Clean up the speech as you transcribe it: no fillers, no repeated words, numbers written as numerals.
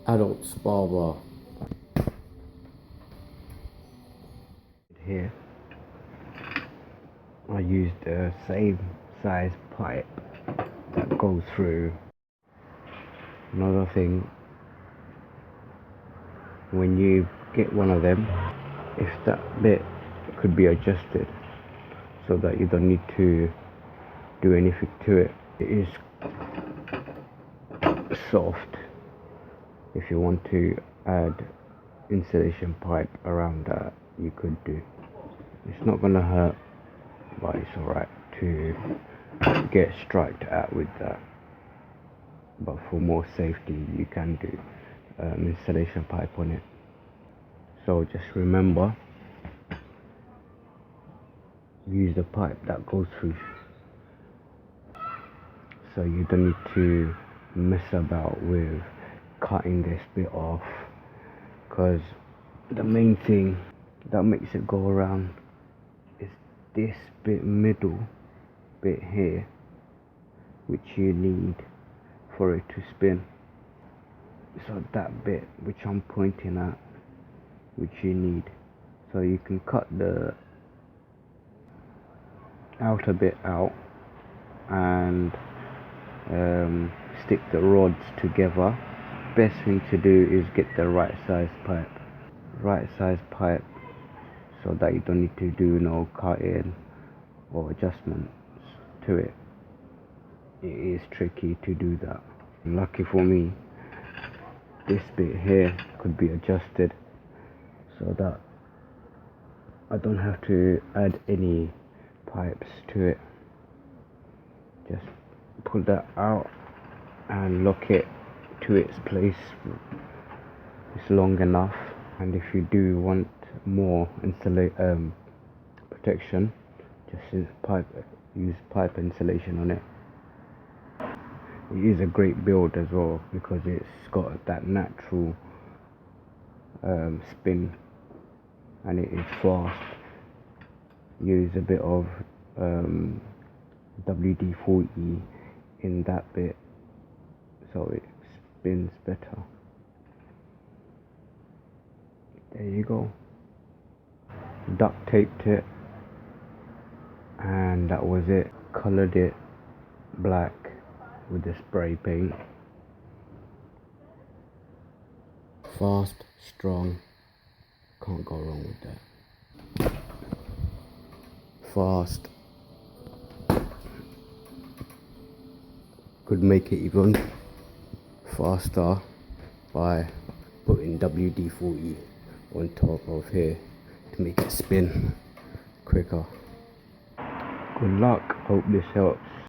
adult Sparbar. Here I used the same size pipe that goes through. Another thing, when you get one of them, if that bit could be adjusted so that you don't need to do anything to it. It is soft. If you want to add insulation pipe around that, you could do. It's not gonna hurt, but it's alright to get striked at with that. But for more safety, you can do insulation pipe on it. So just remember, use the pipe that goes through, so you don't need to mess about with cutting this bit off, because the main thing that makes it go around is this middle bit here, which you need for it to spin. So that bit which I'm pointing at, which you need, so you can cut the outer bit out and stick the rods together. Best thing to do is get the right size pipe, so that you don't need to do no cutting or adjustments to it. It is tricky to do that. Lucky for me, this bit here could be adjusted so that I don't have to add any pipes to it. Just pull that out and lock it to its place. It's long enough, and if you do want more protection, just use pipe insulation on it. It is a great build as well because it's got that natural spin, and it is fast. Use a bit of WD-40 in that bit so it spins better. There you go. Duct taped it, and that was it. Colored it black with the spray paint. Fast, strong, can't go wrong with that. Fast, could make it even faster by putting WD-40 on top of here to make it spin quicker. Good luck, hope this helps.